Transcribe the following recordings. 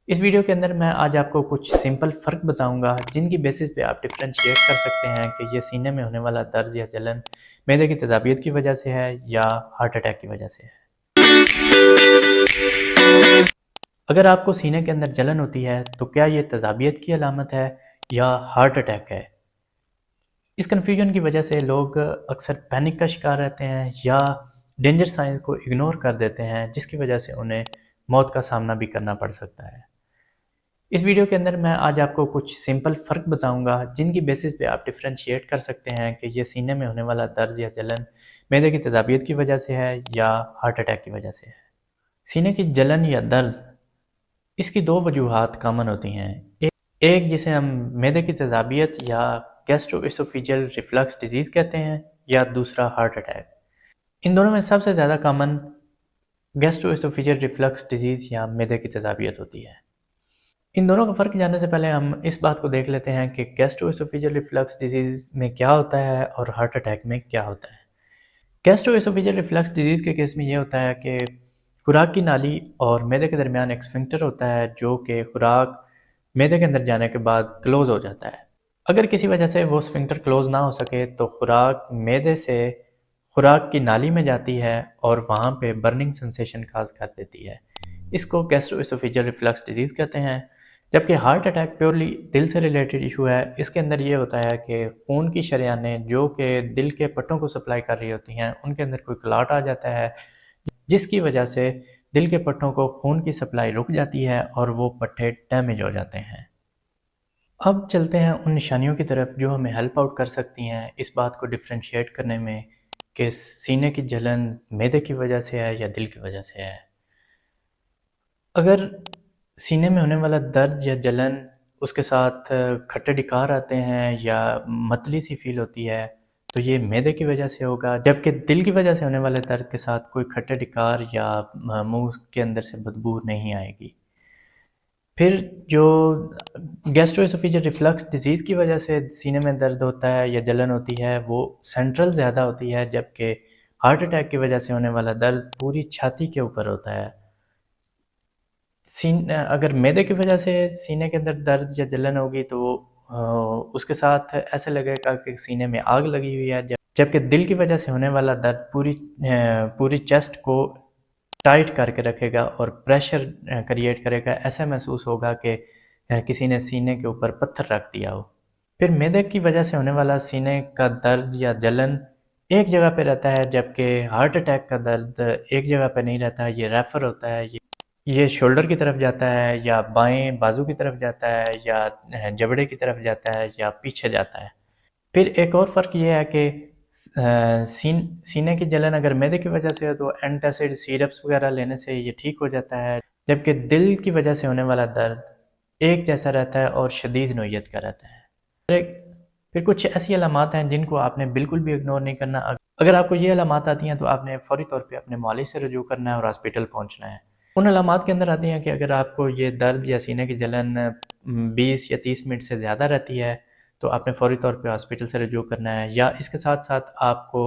इस वीडियो के अंदर मैं आज आपको कुछ सिंपल फ़र्क बताऊंगा जिनकी बेसिस पे आप डिफरेंशिएट कर सकते हैं कि ये सीने में होने वाला दर्द या जलन मैदे की तेज़ाबियत की वजह से है या हार्ट अटैक की वजह से है। अगर आपको सीने के अंदर जलन होती है तो क्या ये तेज़ाबियत की अलामत है या हार्ट अटैक है? इस कन्फ्यूजन की वजह से लोग अक्सर पैनिक का शिकार रहते हैं या डेंजर साइंस को इग्नोर कर देते हैं, जिसकी वजह से उन्हें मौत का सामना भी करना पड़ सकता है। इस वीडियो के अंदर मैं आज आपको कुछ सिंपल फ़र्क बताऊंगा जिनकी बेसिस पे आप डिफरेंशिएट कर सकते हैं कि ये सीने में होने वाला दर्द या जलन मैदे की तेज़ाबियत की वजह से है या हार्ट अटैक की वजह से है। सीने की जलन या दर्द, इसकी दो वजूहात कॉमन होती हैं। एक जिसे हम मैदे की तेज़ाबियत या गैस्ट्रोएसोफेजियल रिफ्लक्स डिजीज़ कहते हैं, या दूसरा हार्ट अटैक। इन दोनों में सबसे ज़्यादा कॉमन गैस्ट्रोएसोफेजियल रिफ्लक्स डिजीज़ या मैदे की तेज़ाबियत होती है। इन दोनों का फ़र्क जानने से पहले हम इस बात को देख लेते हैं कि गैस्ट्रोएसोफेजियल रिफ्लक्स डिजीज़ में क्या होता है और हार्ट अटैक में क्या होता है। गैस्ट्रोएसोफेजियल रिफ्लक्स डिजीज़ के केस में ये होता है कि खुराक की नाली और मैदे के दरमियान एक स्फिंक्टर होता है जो कि खुराक मैदे के अंदर जाने के बाद क्लोज़ हो जाता है। अगर किसी वजह से वो स्फिंक्टर क्लोज़ ना हो सके तो खुराक मैदे से खुराक की नाली में जाती है और वहाँ पे बर्निंग सेंसेशन काज़ कर देती है। इसको गैस्ट्रोएसोफेजियल रिफ्लक्स डिजीज़ कहते हैं। जबकि हार्ट अटैक प्योरली दिल से रिलेटेड इशू है। इसके अंदर ये होता है कि खून की शरेयानें जो कि दिल के पट्टों को सप्लाई कर रही होती हैं, उनके अंदर कोई क्लॉट आ जाता है, जिसकी वजह से दिल के पट्टों को खून की सप्लाई रुक जाती है और वो पट्टे डैमेज हो जाते हैं। अब चलते हैं उन निशानियों की तरफ जो हमें हेल्प आउट कर सकती हैं इस बात को डिफरेंशिएट करने में कि सीने की जलन मैदे की वजह से है या दिल की वजह से है। अगर सीने में होने वाला दर्द या जलन, उसके साथ खट्टे डिकार आते हैं या मतली सी फील होती है, तो ये मैदे की वजह से होगा। जबकि दिल की वजह से होने वाले दर्द के साथ कोई खट्टे डिकार या मुंह के अंदर से बदबू नहीं आएगी। फिर जो गैस्ट्रोएसोफेजियल रिफ्लक्स डिजीज़ की वजह से सीने में दर्द होता है या जलन होती है, वो सेंट्रल ज़्यादा होती है, जबकि हार्ट अटैक की वजह से होने वाला दर्द पूरी छाती के ऊपर होता है। अगर मैदे की वजह से सीने के अंदर दर्द या जलन होगी तो उसके साथ ऐसा लगेगा कि सीने में आग लगी हुई है। जबकि दिल की वजह से होने वाला दर्द पूरी चेस्ट को टाइट करके रखेगा और प्रेशर क्रिएट करेगा। ऐसा महसूस होगा कि किसी ने सीने के ऊपर पत्थर रख दिया हो। फिर मैदे की वजह से होने वाला सीने का दर्द या जलन एक जगह पे रहता है, जबकि हार्ट अटैक का दर्द एक जगह पे नहीं रहता है। ये रेफर होता है, ये शोल्डर की तरफ जाता है या बाएं बाजू की तरफ जाता है या जबड़े की तरफ जाता है या पीछे जाता है। फिर एक और फ़र्क ये है कि सीने की जलन अगर मैदे की वजह से है तो एंटासिड सिरप्स वगैरह लेने से ये ठीक हो जाता है, जबकि दिल की वजह से होने वाला दर्द एक जैसा रहता है और शदीद नोयत का रहता है। फिर कुछ ऐसी अलामात हैं जिनको आपने बिल्कुल भी इग्नोर नहीं करना। अगर आपको ये अलामात आती हैं तो आपने फ़ौरी तौर पे अपने मालिज से रजू करना है और हॉस्पिटल पहुंचना है। उन अलामात के अंदर आती हैं कि अगर आपको ये दर्द या सीने की जलन 20 या 30 मिनट से ज़्यादा रहती है तो आपने फ़ौरी तौर पे हॉस्पिटल से रजू करना है, या इसके साथ साथ आपको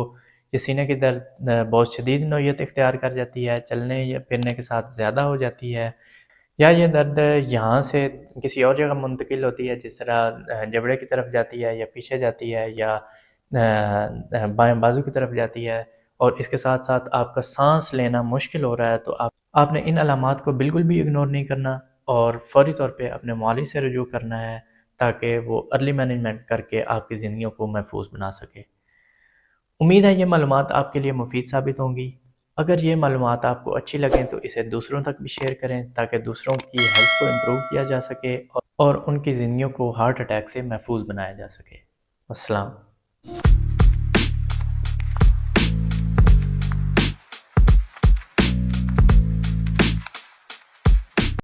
ये सीने की दर्द बहुत शदीद नौयत इख्तियार कर जाती है, चलने या फिरने के साथ ज़्यादा हो जाती है, या ये दर्द यहाँ से किसी और जगह मुंतकिल होती है, जिस तरह जबड़े की तरफ जाती है या पीछे जाती है या बाएं बाजू की तरफ जाती है, और इसके साथ साथ आपका सांस लेना मुश्किल हो रहा है, तो आपने इन अलामात को बिल्कुल भी इग्नोर नहीं करना और फ़ौरी तौर पे अपने मालिज से रजू करना है, ताकि वो अर्ली मैनेजमेंट करके आपकी ज़िंदगी को महफूज बना सके। उम्मीद है ये मालूमात आपके लिए मुफीद साबित होंगी। अगर ये मालूमात आपको अच्छी लगें तो इसे दूसरों तक भी शेयर करें, ताकि दूसरों की हेल्थ को इम्प्रूव किया जा सके और उनकी ज़िंदगियों को हार्ट अटैक से महफूज बनाया जा सके। अस्सलाम।